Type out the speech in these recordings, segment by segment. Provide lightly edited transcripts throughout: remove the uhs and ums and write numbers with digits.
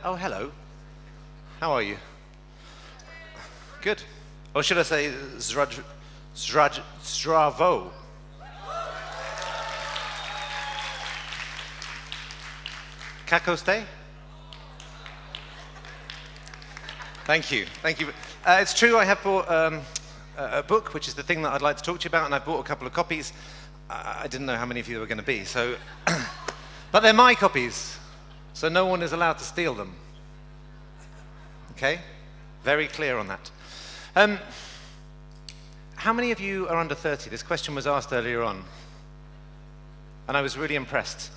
Oh, hello. How are you? Good. Or should I say Zdravo? Kako ste? Thank you. Thank you. It's true, I have bought a book, which is the thing that I'd like to talk to you about, and I've bought a couple of copies. I didn't know how many of you there were going to be, so... But they're my copies, so no one is allowed to steal them. Okay? Very clear on that. How many of you are under 30? This question was asked earlier on, and I was really impressed.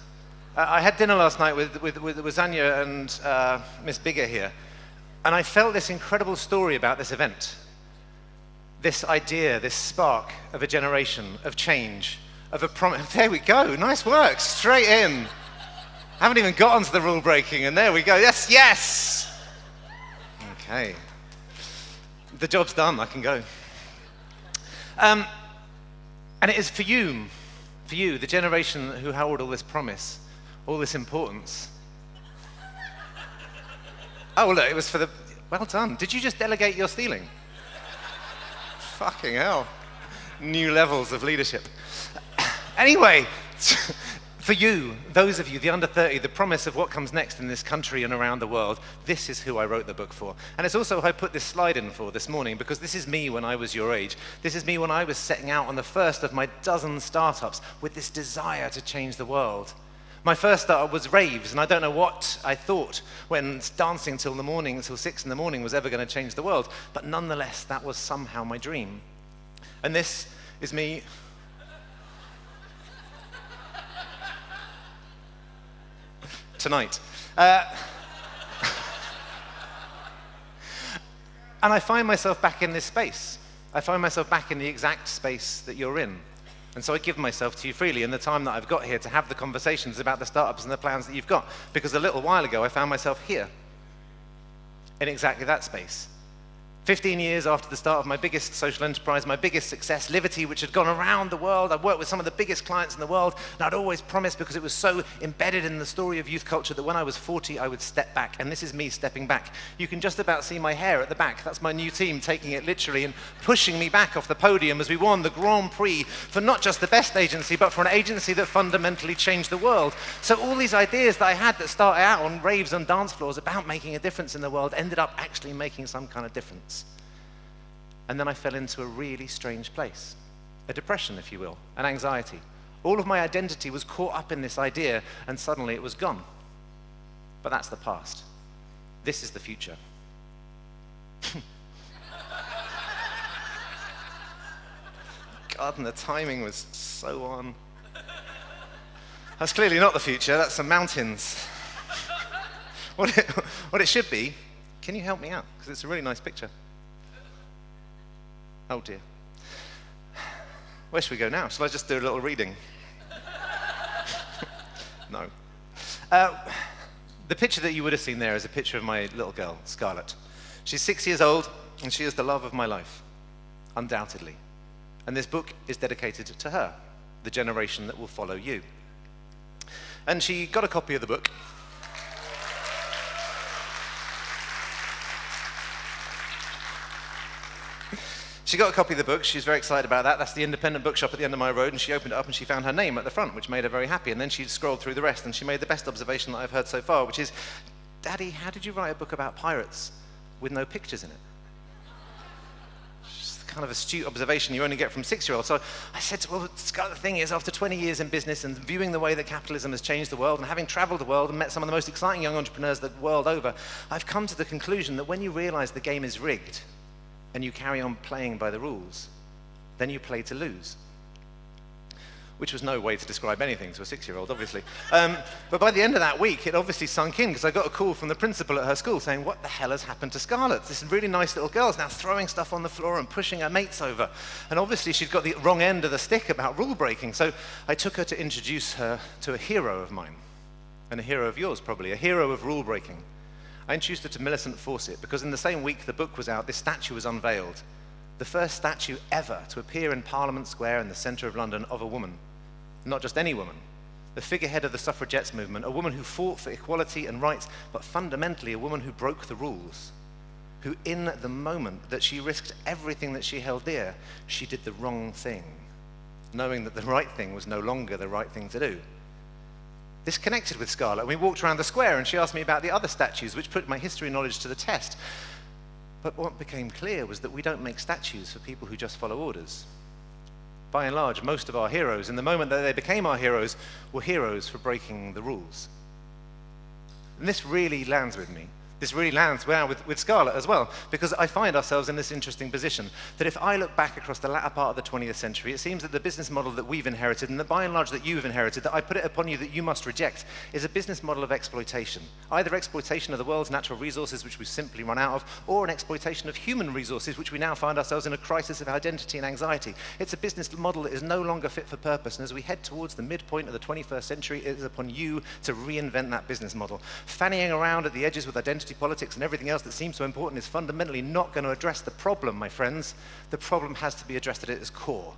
I had dinner last night with Zanya and Miss Bigger here, and I felt this incredible story about this event. This idea, this spark of a generation, of change, of a promise. There we go, nice work, straight in. Haven't even got onto the rule breaking, and there we go, yes, yes! Okay. The job's done, I can go. And it is for you, the generation who held all this promise, all this importance. Oh, look, it was for the... Well done. Did you just delegate your stealing? Fucking hell. New levels of leadership. Anyway, for you, those of you, the under 30, the promise of what comes next in this country and around the world, this is who I wrote the book for. And it's also who I put this slide in for this morning, because this is me when I was your age. This is me when I was setting out on the first of my dozen startups with this desire to change the world. My first startup was raves, and I don't know what I thought when dancing till 6 in the morning was ever going to change the world. But nonetheless, that was somehow my dream. And this is me... tonight. And I find myself back in this space. I find myself back in the exact space that you're in. And so I give myself to you freely in the time that I've got here to have the conversations about the startups and the plans that you've got. Because a little while ago, I found myself here, in exactly that space. 15 years after the start of my biggest social enterprise, my biggest success, Liberty, which had gone around the world. I'd worked with some of the biggest clients in the world, and I'd always promised, because it was so embedded in the story of youth culture, that when I was 40, I would step back. And this is me stepping back. You can just about see my hair at the back. That's my new team taking it literally and pushing me back off the podium as we won the Grand Prix for not just the best agency, but for an agency that fundamentally changed the world. So all these ideas that I had that started out on raves and dance floors about making a difference in the world ended up actually making some kind of difference. And then I fell into a really strange place, a depression, if you will, an anxiety. All of my identity was caught up in this idea, and suddenly it was gone. But that's the past. This is the future. God, and the timing was so on. That's clearly not the future, that's some mountains. What it should be, can you help me out? Because it's a really nice picture. Oh dear. Where should we go now? Shall I just do a little reading? No. The picture that you would have seen there is a picture of my little girl, Scarlett. She's 6 years old, and she is the love of my life, undoubtedly. And this book is dedicated to her, the generation that will follow you. And she got a copy of the book. She got a copy of the book. She's very excited about that. That's the independent bookshop at the end of my road, and she opened it up and she found her name at the front, which made her very happy. And then she scrolled through the rest, and she made the best observation that I've heard so far, which is, Daddy, how did you write a book about pirates with no pictures in it? It's the kind of astute observation you only get from 6-year-olds. So I said, well, Scott, the thing is, after 20 years in business and viewing the way that capitalism has changed the world and having traveled the world and met some of the most exciting young entrepreneurs the world over, I've come to the conclusion that when you realize the game is rigged and you carry on playing by the rules, then you play to lose. Which was no way to describe anything to a 6-year-old, obviously. But by the end of that week, it obviously sunk in, because I got a call from the principal at her school saying, what the hell has happened to Scarlett? This really nice little girl's now throwing stuff on the floor and pushing her mates over. And obviously she'd got the wrong end of the stick about rule breaking. So I took her to introduce her to a hero of mine, and a hero of yours probably, a hero of rule breaking. I introduced her to Millicent Fawcett, because in the same week the book was out, this statue was unveiled. The first statue ever to appear in Parliament Square in the centre of London of a woman. Not just any woman. the figurehead of the suffragettes movement, a woman who fought for equality and rights, but fundamentally a woman who broke the rules, who in the moment that she risked everything that she held dear, she did the wrong thing, knowing that the right thing was no longer the right thing to do. This connected with Scarlett. We walked around the square and she asked me about the other statues, which put my history knowledge to the test. But what became clear was that we don't make statues for people who just follow orders. By and large, most of our heroes, in the moment that they became our heroes, were heroes for breaking the rules. And this really lands with me. This really lands well with Scarlett as well, because I find ourselves in this interesting position that if I look back across the latter part of the 20th century, it seems that the business model that we've inherited, and that by and large that you've inherited, that I put it upon you that you must reject, is a business model of exploitation. Either exploitation of the world's natural resources, which we've simply run out of, or an exploitation of human resources, which we now find ourselves in a crisis of identity and anxiety. It's a business model that is no longer fit for purpose, and as we head towards the midpoint of the 21st century, it is upon you to reinvent that business model. Fannying around at the edges with identity politics and everything else that seems so important is fundamentally not going to address the problem, my friends. The problem has to be addressed at its core.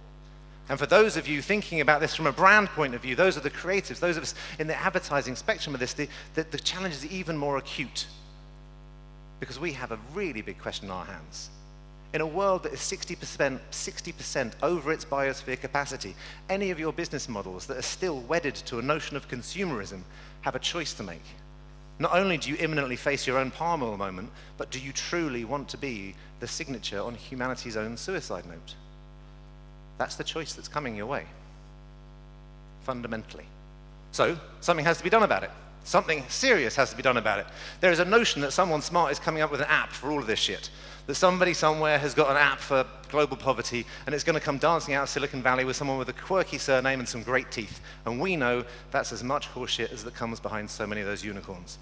And for those of you thinking about this from a brand point of view, those are the creatives, those of us in the advertising spectrum of this, the challenge is even more acute, because we have a really big question on our hands. In a world that is 60% over its biosphere capacity, any of your business models that are still wedded to a notion of consumerism have a choice to make. Not only do you imminently face your own palm oil moment, but do you truly want to be the signature on humanity's own suicide note? That's the choice that's coming your way, fundamentally. So, something has to be done about it. Something serious has to be done about it. There is a notion that someone smart is coming up with an app for all of this shit. That somebody somewhere has got an app for global poverty, and it's going to come dancing out of Silicon Valley with someone with a quirky surname and some great teeth. And we know that's as much horseshit as that comes behind so many of those unicorns.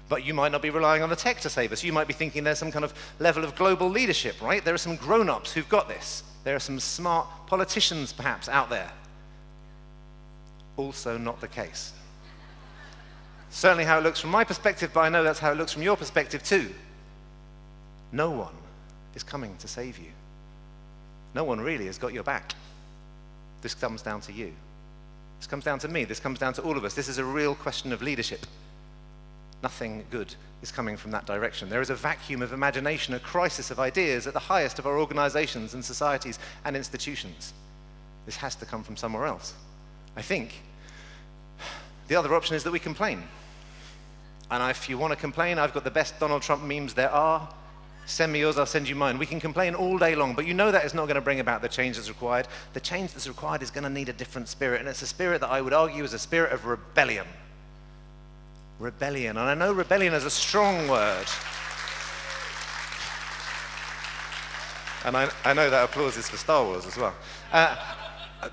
But you might not be relying on the tech to save us. You might be thinking there's some kind of level of global leadership, right? There are some grown-ups who've got this. There are some smart politicians, perhaps, out there. Also not the case. Certainly how it looks from my perspective, but I know that's how it looks from your perspective too. No one is coming to save you. No one really has got your back. This comes down to you. This comes down to me. This comes down to all of us. This is a real question of leadership. Nothing good is coming from that direction. There is a vacuum of imagination, a crisis of ideas at the highest of our organizations and societies and institutions. This has to come from somewhere else. I think the other option is that we complain. And if you want to complain, I've got the best Donald Trump memes there are. Send me yours, I'll send you mine. We can complain all day long, but you know that is not going to bring about the change that's required. The change that's required is going to need a different spirit, and it's a spirit that I would argue is a spirit of rebellion. Rebellion, and I know rebellion is a strong word. And I know that applause is for Star Wars as well.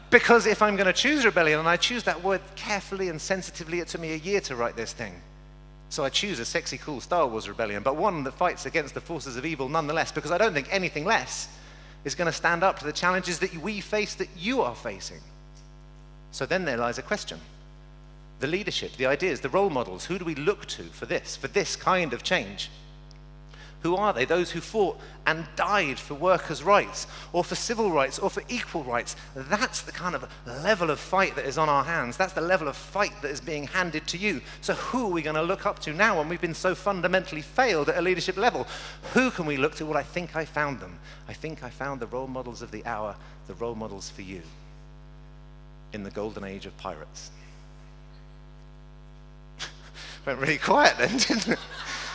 Because if I'm going to choose rebellion, and I choose that word carefully and sensitively, it took me a year to write this thing. So I choose a sexy, cool Star Wars rebellion, but one that fights against the forces of evil nonetheless, because I don't think anything less is going to stand up to the challenges that we face, that you are facing. So then there lies a question. The leadership, the ideas, the role models, who do we look to for this kind of change? Who are they? Those who fought and died for workers' rights, or for civil rights, or for equal rights. That's the kind of level of fight that is on our hands. That's the level of fight that is being handed to you. So who are we going to look up to now when we've been so fundamentally failed at a leadership level? Who can we look to? Well, I think I found them. I think I found the role models of the hour, the role models for you, in the golden age of pirates. Went really quiet then, didn't it?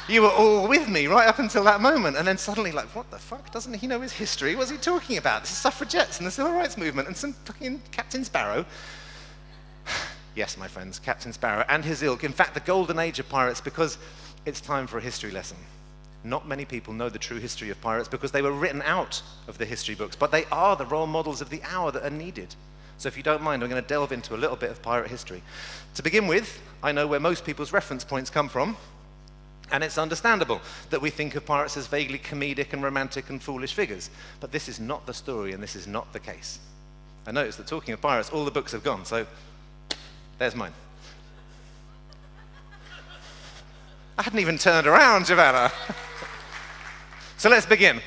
You were all with me right up until that moment, and then suddenly like, what the fuck? Doesn't he know his history? What's he talking about? This is suffragettes and the civil rights movement and some fucking Captain Sparrow. Yes, my friends, Captain Sparrow and his ilk. In fact, the golden age of pirates, because it's time for a history lesson. Not many people know the true history of pirates because they were written out of the history books, but they are the role models of the hour that are needed. So if you don't mind, I'm going to delve into a little bit of pirate history. To begin with, I know where most people's reference points come from, and it's understandable that we think of pirates as vaguely comedic and romantic and foolish figures. But this is not the story, and this is not the case. I noticed that talking of pirates, all the books have gone, so there's mine. I hadn't even turned around, Giovanna. So let's begin.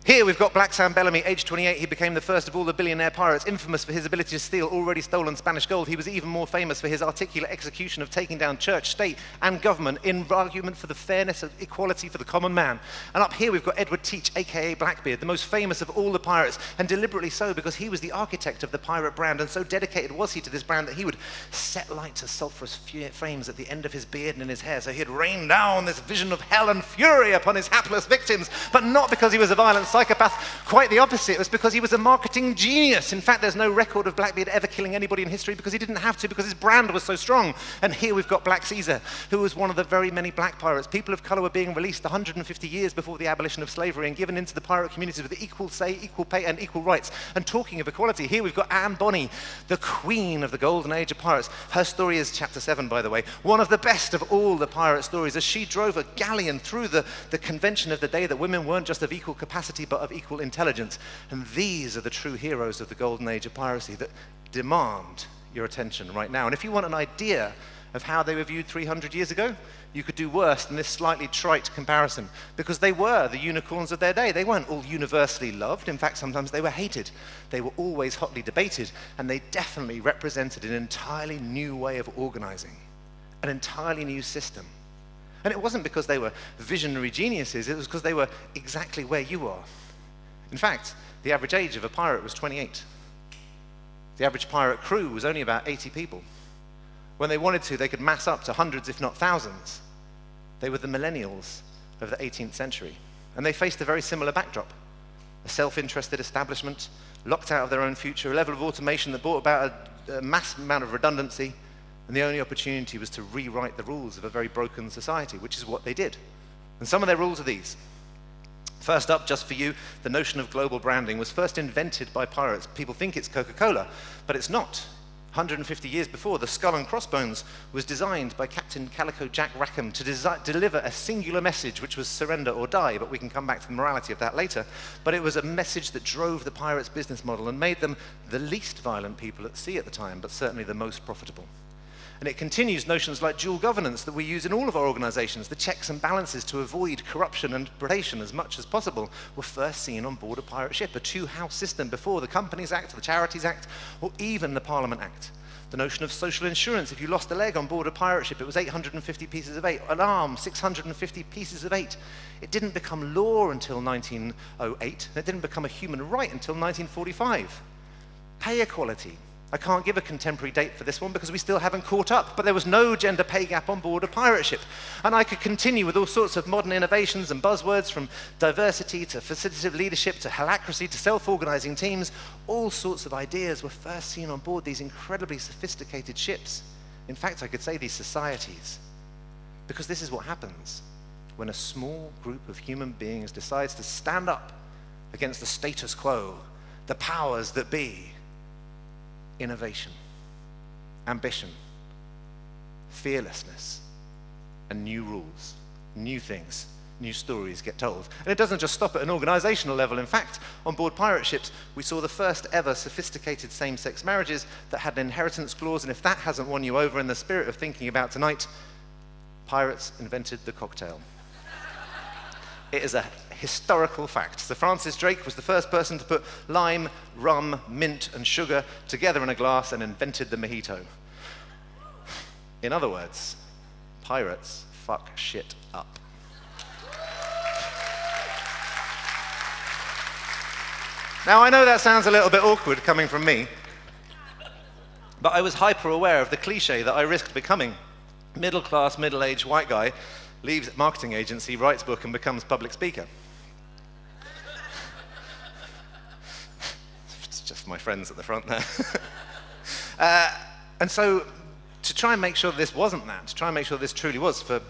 Here we've got Black Sam Bellamy, aged 28. He became the first of all the billionaire pirates, infamous for his ability to steal already stolen Spanish gold. He was even more famous for his articulate execution of taking down church, state, and government in argument for the fairness of equality for the common man. And up here we've got Edward Teach, aka Blackbeard, the most famous of all the pirates, and deliberately so because he was the architect of the pirate brand, and so dedicated was he to this brand that he would set light to sulphurous flames at the end of his beard and in his hair, so he'd rain down this vision of hell and fury upon his hapless victims, but not because he was a violent psychopath. Quite the opposite. It was because he was a marketing genius. In fact, there's no record of Blackbeard ever killing anybody in history because he didn't have to, because his brand was so strong. And here we've got Black Caesar, who was one of the very many black pirates. People of color were being released 150 years before the abolition of slavery and given into the pirate communities with equal say, equal pay, and equal rights. And talking of equality, here we've got Anne Bonny, the queen of the golden age of pirates. Her story is chapter 7, by the way, one of the best of all the pirate stories, as she drove a galleon through the convention of the day that women weren't just of equal capacity but of equal intelligence. And these are the true heroes of the golden age of piracy that demand your attention right now. And if you want an idea of how they were viewed 300 years ago, you could do worse than this slightly trite comparison, because they were the unicorns of their day. They weren't all universally loved. In fact, sometimes they were hated. They were always hotly debated, and they definitely represented an entirely new way of organizing, an entirely new system. And it wasn't because they were visionary geniuses, it was because they were exactly where you are. In fact, the average age of a pirate was 28. The average pirate crew was only about 80 people. When they wanted to, they could mass up to hundreds, if not thousands. They were the millennials of the 18th century. And they faced a very similar backdrop. A self-interested establishment, locked out of their own future, a level of automation that brought about a massive amount of redundancy, and the only opportunity was to rewrite the rules of a very broken society, which is what they did. And some of their rules are these. First up, just for you, the notion of global branding was first invented by pirates. People think it's Coca-Cola, but it's not. 150 years before, the skull and crossbones was designed by Captain Calico Jack Rackham to deliver a singular message, which was surrender or die, but we can come back to the morality of that later. But it was a message that drove the pirates' business model and made them the least violent people at sea at the time, but certainly the most profitable. And it continues notions like dual governance that we use in all of our organizations. The checks and balances to avoid corruption and predation as much as possible were first seen on board a pirate ship, a two-house system before the Companies Act, the Charities Act, or even the Parliament Act. The notion of social insurance. If you lost a leg on board a pirate ship, it was 850 pieces of 8. An arm, 650 pieces of 8. It didn't become law until 1908. And it didn't become a human right until 1945. Pay equality. I can't give a contemporary date for this one because we still haven't caught up, but there was no gender pay gap on board a pirate ship. And I could continue with all sorts of modern innovations and buzzwords, from diversity to facilitative leadership to holacracy to self-organizing teams. All sorts of ideas were first seen on board these incredibly sophisticated ships. In fact, I could say these societies, because this is what happens when a small group of human beings decides to stand up against the status quo, the powers that be. Innovation, ambition, fearlessness, and new rules, new things, new stories get told. And it doesn't just stop at an organizational level. In fact, on board pirate ships, we saw the first ever sophisticated same-sex marriages that had an inheritance clause, and if that hasn't won you over in the spirit of thinking about tonight, pirates invented the cocktail. It is a historical fact. Sir Francis Drake was the first person to put lime, rum, mint, and sugar together in a glass and invented the mojito. In other words, pirates fuck shit up. Now, I know that sounds a little bit awkward coming from me, but I was hyper aware of the cliche that I risked becoming. Middle-class, middle-aged white guy leaves marketing agency, writes book, and becomes public speaker. It's just my friends at the front there. And so, to try and make sure that this wasn't that, to try and make sure this truly was for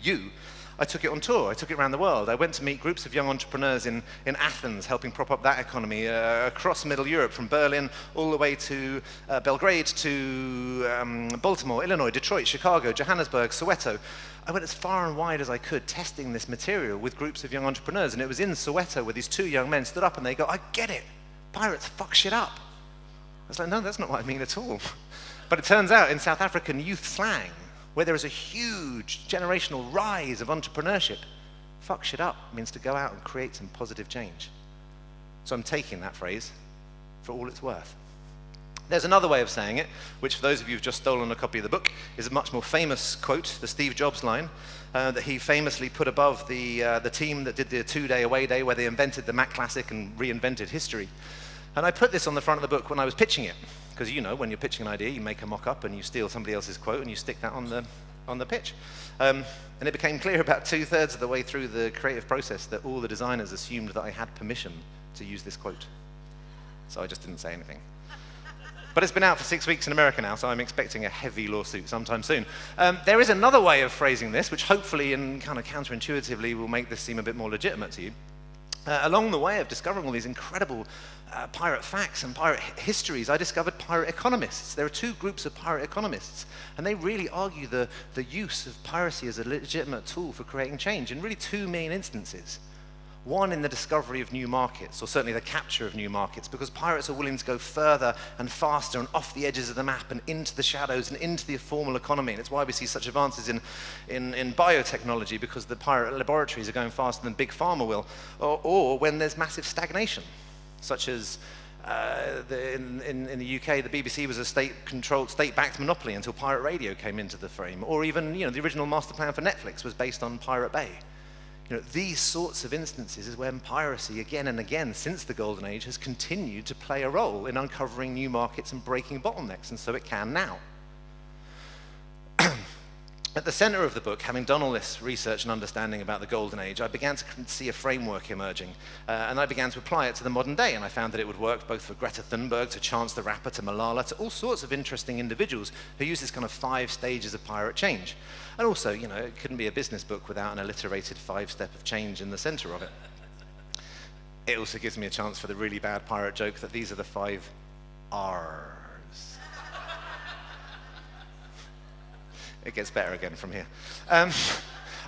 you, I took it on tour. I took it around the world. I went to meet groups of young entrepreneurs in Athens, helping prop up that economy, across Middle Europe, from Berlin all the way to Belgrade, to Baltimore, Illinois, Detroit, Chicago, Johannesburg, Soweto. I went as far and wide as I could, testing this material with groups of young entrepreneurs. And it was in Soweto where these two young men stood up and they go, "I get it. Pirates fuck shit up." I was like, no, that's not what I mean at all. But it turns out in South African youth slang, where there is a huge generational rise of entrepreneurship, fuck shit up means to go out and create some positive change. So I'm taking that phrase for all it's worth. There's another way of saying it, which for those of you who've just stolen a copy of the book, is a much more famous quote, the Steve Jobs line, that he famously put above the team that did the 2-day away day where they invented the Mac Classic and reinvented history. And I put this on the front of the book when I was pitching it, because you know, when you're pitching an idea, you make a mock-up and you steal somebody else's quote and you stick that on the pitch. And it became clear about 2/3 of the way through the creative process that all the designers assumed that I had permission to use this quote. So I just didn't say anything. But it's been out for 6 weeks in America now, so I'm expecting a heavy lawsuit sometime soon. There is another way of phrasing this, which hopefully and kind of counterintuitively will make this seem a bit more legitimate to you. Along the way of discovering all these incredible pirate facts and pirate histories, I discovered pirate economists. There are two groups of pirate economists, and they really argue the use of piracy as a legitimate tool for creating change in really two main instances. One in the discovery of new markets, or certainly the capture of new markets, because pirates are willing to go further and faster and off the edges of the map and into the shadows and into the informal economy. And it's why we see such advances in biotechnology, because the pirate laboratories are going faster than Big Pharma will, or when there's massive stagnation, such as in the UK, the BBC was a state-controlled, state-backed monopoly until pirate radio came into the frame, or even the original master plan for Netflix was based on Pirate Bay. These sorts of instances is when piracy, again and again, since the Golden Age, has continued to play a role in uncovering new markets and breaking bottlenecks, and so it can now. At the center of the book, having done all this research and understanding about the Golden Age, I began to see a framework emerging, and I began to apply it to the modern day, and I found that it would work both for Greta Thunberg, to Chance the Rapper, to Malala, to all sorts of interesting individuals who use this kind of 5 stages of pirate change. And also, it couldn't be a business book without an alliterated 5-step of change in the center of it. It also gives me a chance for the really bad pirate joke that these are the 5 R's. It gets better again from here.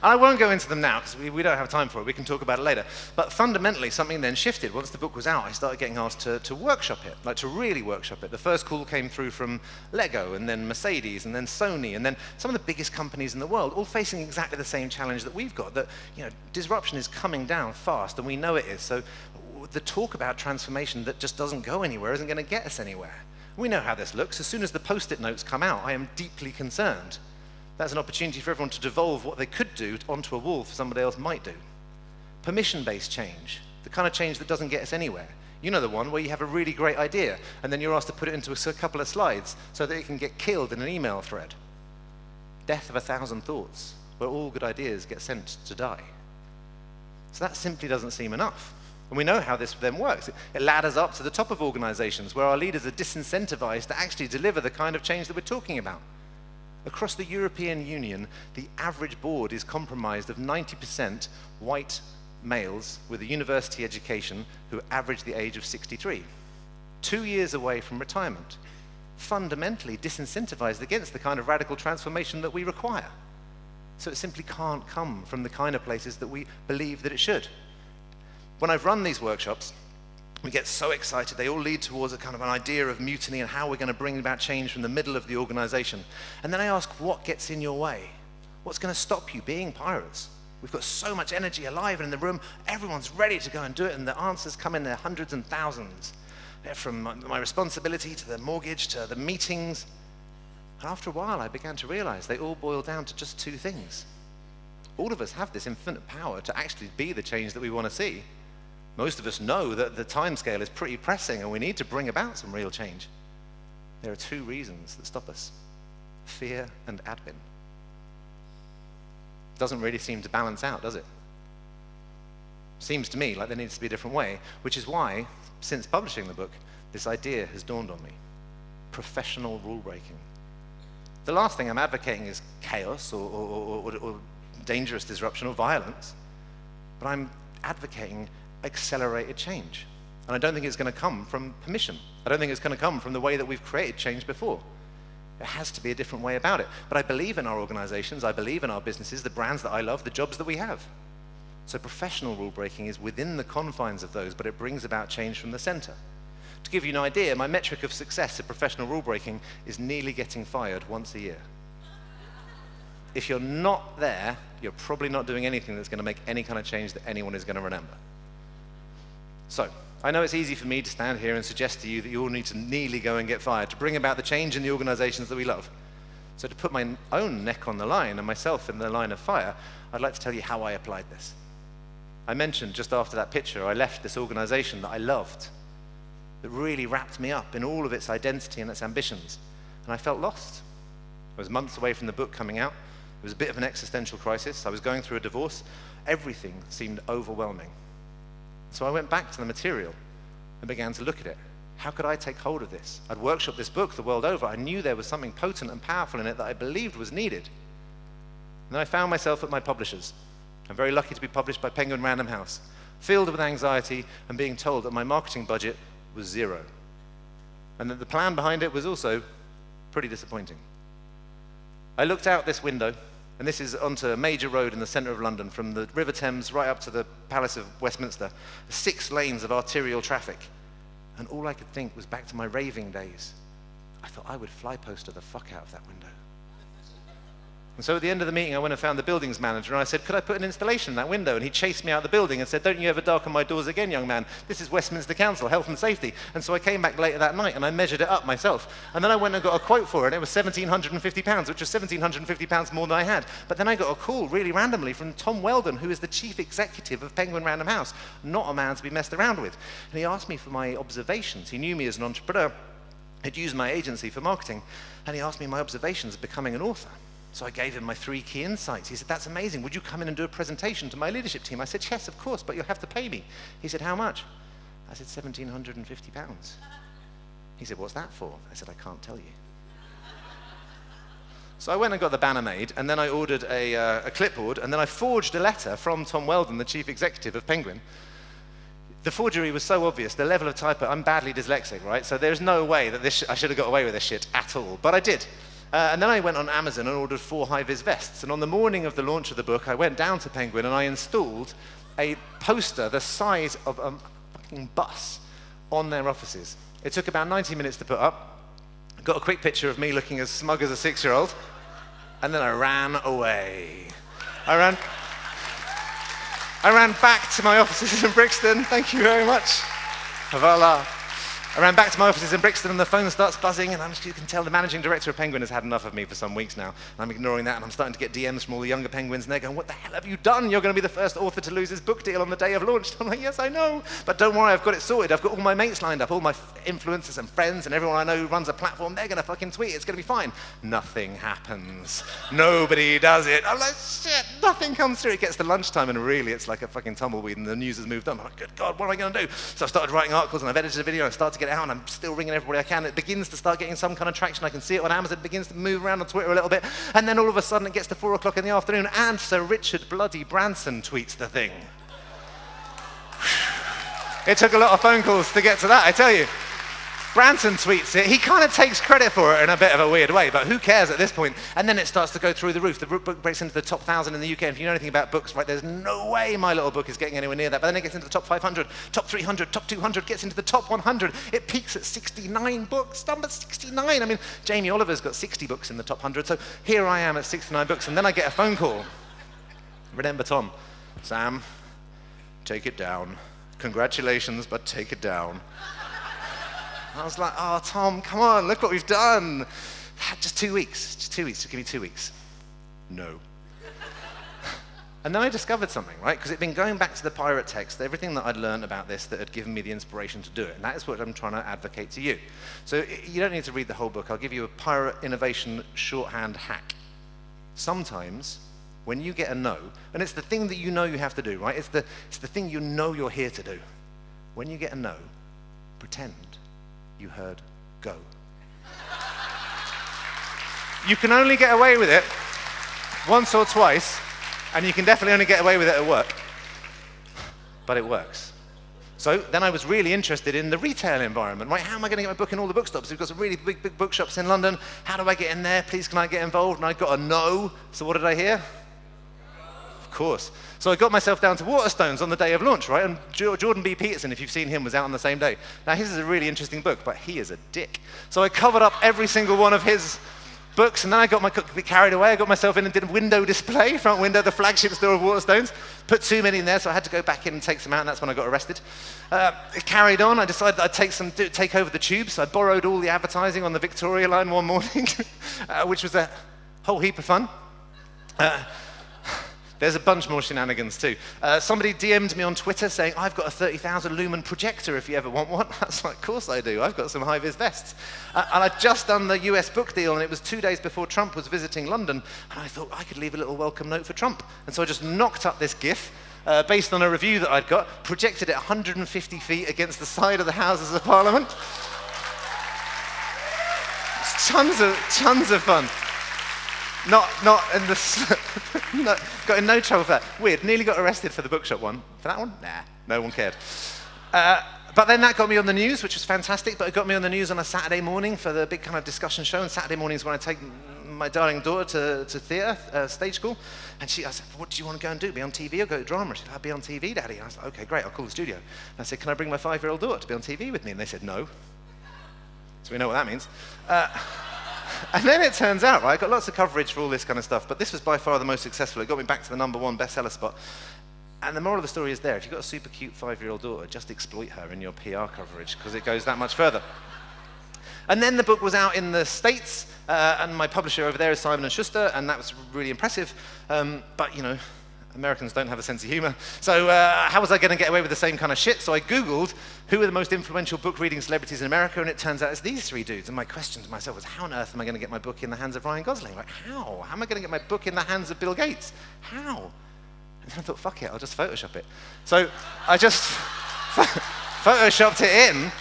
I won't go into them now because we don't have time for it. We can talk about it later. But fundamentally, something then shifted. Once the book was out, I started getting asked to workshop it, like to really workshop it. The first call came through from Lego, and then Mercedes, and then Sony, and then some of the biggest companies in the world, all facing exactly the same challenge that we've got, that disruption is coming down fast, and we know it is. So the talk about transformation that just doesn't go anywhere isn't going to get us anywhere. We know how this looks. As soon as the Post-it notes come out, I am deeply concerned. That's an opportunity for everyone to devolve what they could do onto a wall for somebody else might do. Permission-based change, the kind of change that doesn't get us anywhere. You know the one where you have a really great idea, and then you're asked to put it into a couple of slides so that it can get killed in an email thread. Death of 1,000 thoughts, where all good ideas get sent to die. So that simply doesn't seem enough. And we know how this then works. It ladders up to the top of organizations where our leaders are disincentivized to actually deliver the kind of change that we're talking about. Across the European Union, the average board is comprised of 90% white males with a university education who average the age of 63, 2 years away from retirement, fundamentally disincentivized against the kind of radical transformation that we require. So it simply can't come from the kind of places that we believe that it should. When I've run these workshops, we get so excited. They all lead towards a kind of an idea of mutiny and how we're going to bring about change from the middle of the organization. And then I ask, what gets in your way? What's going to stop you being pirates? We've got so much energy alive and in the room. Everyone's ready to go and do it, and the answers come in their hundreds and thousands. From my responsibility to the mortgage to the meetings. And after a while, I began to realize they all boil down to just 2 things. All of us have this infinite power to actually be the change that we want to see. Most of us know that the timescale is pretty pressing and we need to bring about some real change. There are 2 reasons that stop us: fear and admin. Doesn't really seem to balance out, does it? Seems to me like there needs to be a different way, which is why, since publishing the book, this idea has dawned on me: professional rule breaking. The last thing I'm advocating is chaos or dangerous disruption or violence, but I'm advocating accelerated change. And I don't think it's going to come from permission. I don't think it's going to come from the way that we've created change before. There has to be a different way about it. But I believe in our organizations, I believe in our businesses, the brands that I love, the jobs that we have. So professional rule breaking is within the confines of those, but it brings about change from the center. To give you an idea, my metric of success at professional rule breaking is nearly getting fired once a year. If you're not there, you're probably not doing anything that's going to make any kind of change that anyone is going to remember. So, I know it's easy for me to stand here and suggest to you that you all need to nearly go and get fired to bring about the change in the organizations that we love. So to put my own neck on the line and myself in the line of fire, I'd like to tell you how I applied this. I mentioned just after that picture, I left this organization that I loved, that really wrapped me up in all of its identity and its ambitions, and I felt lost. I was months away from the book coming out. It was a bit of an existential crisis. I was going through a divorce. Everything seemed overwhelming. So I went back to the material and began to look at it. How could I take hold of this? I'd workshopped this book the world over. I knew there was something potent and powerful in it that I believed was needed. And then I found myself at my publishers. I'm very lucky to be published by Penguin Random House, filled with anxiety and being told that my marketing budget was zero, and that the plan behind it was also pretty disappointing. I looked out this window, and this is onto a major road in the centre of London, from the River Thames right up to the Palace of Westminster, 6 lanes of arterial traffic, and all I could think was back to my raving days. I thought I would fly poster the fuck out of that window. And so at the end of the meeting, I went and found the buildings manager, and I said, could I put an installation in that window? And he chased me out of the building and said, don't you ever darken my doors again, young man. This is Westminster Council, health and safety. And so I came back later that night, and I measured it up myself. And then I went and got a quote for it, and it was £1,750, which was £1,750 more than I had. But then I got a call really randomly from Tom Weldon, who is the chief executive of Penguin Random House, not a man to be messed around with. And he asked me for my observations. He knew me as an entrepreneur. He'd used my agency for marketing, and he asked me my observations of becoming an author. So I gave him my 3 key insights. He said, that's amazing. Would you come in and do a presentation to my leadership team? I said, yes, of course, but you'll have to pay me. He said, how much? I said, £1,750. He said, what's that for? I said, I can't tell you. So I went and got the banner made, and then I ordered a clipboard, and then I forged a letter from Tom Weldon, the chief executive of Penguin. The forgery was so obvious, the level of typo, I'm badly dyslexic, right? So there's no way that I should have got away with this shit at all, but I did. And then I went on Amazon and ordered 4 high-vis vests. And on the morning of the launch of the book, I went down to Penguin and I installed a poster the size of a fucking bus on their offices. It took about 90 minutes to put up. I got a quick picture of me looking as smug as a 6-year-old. And then I ran away. I ran back to my offices in Brixton. Thank you very much. Voila. I ran back to my offices in Brixton and the phone starts buzzing, and you can tell the managing director of Penguin has had enough of me for some weeks now. And I'm ignoring that, and I'm starting to get DMs from all the younger Penguins, and they're going, what the hell have you done? You're going to be the first author to lose his book deal on the day of launch. I'm like, yes, I know. But don't worry, I've got it sorted. I've got all my mates lined up, all my influencers and friends and everyone I know who runs a platform. They're going to fucking tweet. It's going to be fine. Nothing happens. Nobody does it. I'm like, shit, nothing comes through. It gets to lunchtime, and really it's like a fucking tumbleweed, and the news has moved on. I'm like, good God, what am I going to do? So I started writing articles, and I've edited a video, and I started to get it out, and I'm still ringing everybody I can. It begins to start getting some kind of traction. I can see it on Amazon. It begins to move around on Twitter a little bit. And then all of a sudden it gets to 4 o'clock in the afternoon and Sir Richard bloody Branson tweets the thing. It took a lot of phone calls to get to that, I tell you. Branson tweets it. He kind of takes credit for it in a bit of a weird way, but who cares at this point? And then it starts to go through the roof. The book breaks into the top 1,000 in the UK. And if you know anything about books, right, there's no way my little book is getting anywhere near that. But then it gets into the top 500, top 300, top 200, gets into the top 100. It peaks at 69 books. Number 69. I mean, Jamie Oliver's got 60 books in the top 100. So here I am at 69 books. And then I get a phone call. Remember Tom. Sam, take it down. Congratulations, but take it down. I was like, oh, Tom, come on, look what we've done. Just 2 weeks, just 2 weeks, just give me 2 weeks. No. And then I discovered something, right? Because it'd been going back to the pirate text, everything that I'd learned about this that had given me the inspiration to do it. And that is what I'm trying to advocate to you. So you don't need to read the whole book. I'll give you a pirate innovation shorthand hack. Sometimes, when you get a no, and it's the thing that you know you have to do, right? It's the thing you know you're here to do. When you get a no, pretend you heard go. You can only get away with it once or twice, and you can definitely only get away with it at work. But it works. So then I was really interested in the retail environment, right? How am I going to get my book in all the bookstops? We've got some really big bookshops in London. How do I get in there? Please, can I get involved? And I got a no. So what did I hear? Of course. So I got myself down to Waterstones on the day of launch, right? And Jordan B. Peterson, if you've seen him, was out on the same day. Now, his is a really interesting book, but he is a dick. So I covered up every single one of his books, and then I got a bit carried away. I got myself in and did a window display, front window, the flagship store of Waterstones. Put too many in there, so I had to go back in and take some out, and that's when I got arrested. It carried on. I decided that I'd take over the tubes. I borrowed all the advertising on the Victoria line one morning, which was a whole heap of fun. There's a bunch more shenanigans too. Somebody DM'd me on Twitter saying, I've got a 30,000 lumen projector if you ever want one. I was like, of course I do. I've got some high-vis vests. And I'd just done the US book deal, and it was 2 days before Trump was visiting London, and I thought I could leave a little welcome note for Trump. And so I just knocked up this GIF based on a review that I'd got, projected it 150 feet against the side of the Houses of Parliament. Tons of fun. Not in the... got in no trouble for that. Weird, nearly got arrested for the bookshop one. For that one? Nah, no one cared. But then that got me on the news, which was fantastic, but it got me on the news on a Saturday morning for the big kind of discussion show, and Saturday mornings when I take my darling daughter to theatre, stage school, and I said, what do you want to go and do, be on TV or go to drama? She said, I'll be on TV, Daddy. And I said, okay, great, I'll call the studio. And I said, can I bring my 5-year-old daughter to be on TV with me? And they said, no. So we know what that means. And then it turns out, right, I got lots of coverage for all this kind of stuff, but this was by far the most successful. It got me back to the #1 bestseller spot. And the moral of the story is there. If you've got a super cute 5-year-old daughter, just exploit her in your PR coverage, because it goes that much further. And then the book was out in the States, and my publisher over there is Simon & Schuster, and that was really impressive. But, you know, Americans don't have a sense of humor. So how was I going to get away with the same kind of shit? So I Googled who are the most influential book-reading celebrities in America, and it turns out it's these 3 dudes. And my question to myself was, how on earth am I going to get my book in the hands of Ryan Gosling? Like, how? How am I going to get my book in the hands of Bill Gates? How? And then I thought, fuck it, I'll just Photoshop it. So I just Photoshopped it in.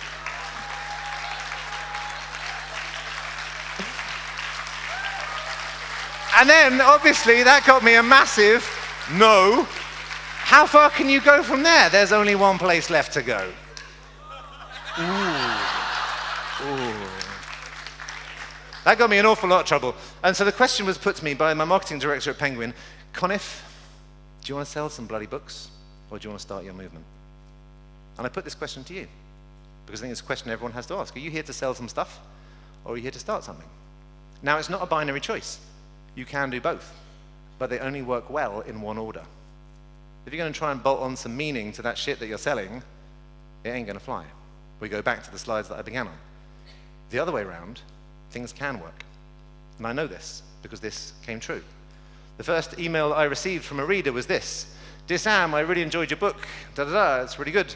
And then, obviously, that got me a massive no. How far can you go from there? There's only one place left to go. Ooh. Ooh. That got me in an awful lot of trouble. And so the question was put to me by my marketing director at Penguin, Conniff, do you want to sell some bloody books, or do you want to start your movement? And I put this question to you, because I think it's a question everyone has to ask. Are you here to sell some stuff, or are you here to start something? Now, it's not a binary choice. You can do both, but they only work well in one order. If you're going to try and bolt on some meaning to that shit that you're selling, it ain't going to fly. We go back to the slides that I began on. The other way around, things can work. And I know this, because this came true. The first email I received from a reader was this: "Dear Sam, I really enjoyed your book. Da-da-da, it's really good."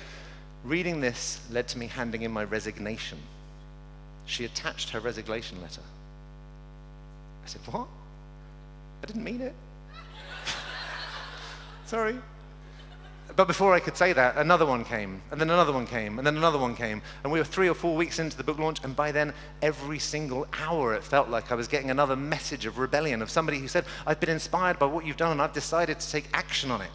Reading this led to me handing in my resignation. She attached her resignation letter. I said, what? I didn't mean it. Sorry. But before I could say that, another one came, and then another one came, and then another one came, and we were 3 or 4 weeks into the book launch, and by then, every single hour, it felt like I was getting another message of rebellion, of somebody who said, I've been inspired by what you've done, and I've decided to take action on it.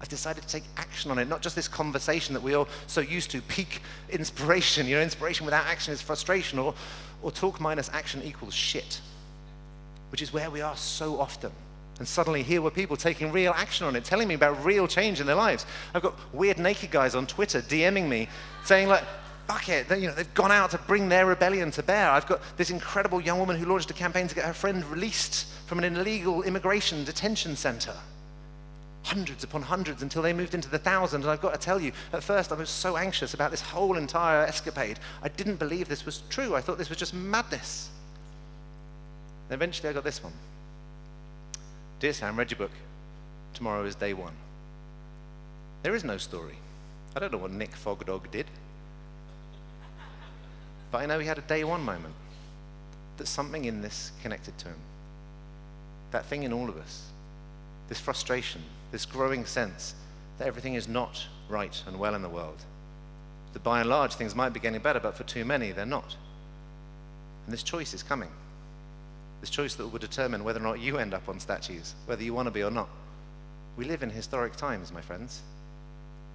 I've decided to take action on it, not just this conversation that we're all so used to, peak inspiration. You know, inspiration without action is frustration, or talk minus action equals shit, which is where we are so often. And suddenly here were people taking real action on it, telling me about real change in their lives. I've got weird naked guys on Twitter DMing me, saying like, fuck it, they've gone out to bring their rebellion to bear. I've got this incredible young woman who launched a campaign to get her friend released from an illegal immigration detention center. Hundreds upon hundreds until they moved into the thousands. And I've got to tell you, at first I was so anxious about this whole entire escapade. I didn't believe this was true. I thought this was just madness. And eventually I got this one. Dear Sam, read your book. Tomorrow is day 1. There is no story. I don't know what Nick Fogdog did. But I know he had a day 1 moment. That something in this connected to him. That thing in all of us. This frustration, this growing sense that everything is not right and well in the world. That by and large things might be getting better, but for too many they're not. And this choice is coming. This choice that will determine whether or not you end up on statues, whether you want to be or not. We live in historic times, my friends,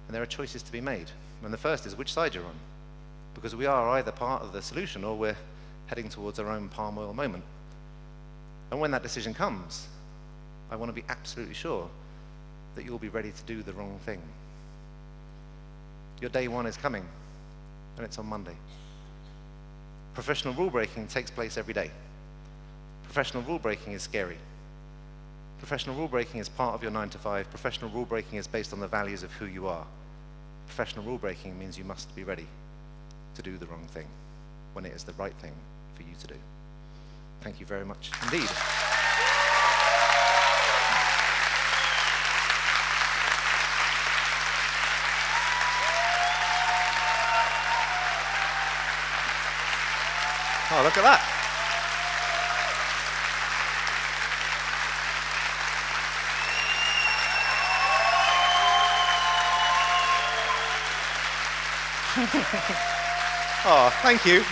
and there are choices to be made. And the first is which side you're on, because we are either part of the solution or we're heading towards our own palm oil moment. And when that decision comes, I want to be absolutely sure that you'll be ready to do the wrong thing. Your day 1 is coming, and it's on Monday. Professional rule breaking takes place every day. Professional rule breaking is scary. Professional rule breaking is part of your 9 to 5. Professional rule breaking is based on the values of who you are. Professional rule breaking means you must be ready to do the wrong thing when it is the right thing for you to do. Thank you very much indeed. Oh, look at that. Oh, thank you.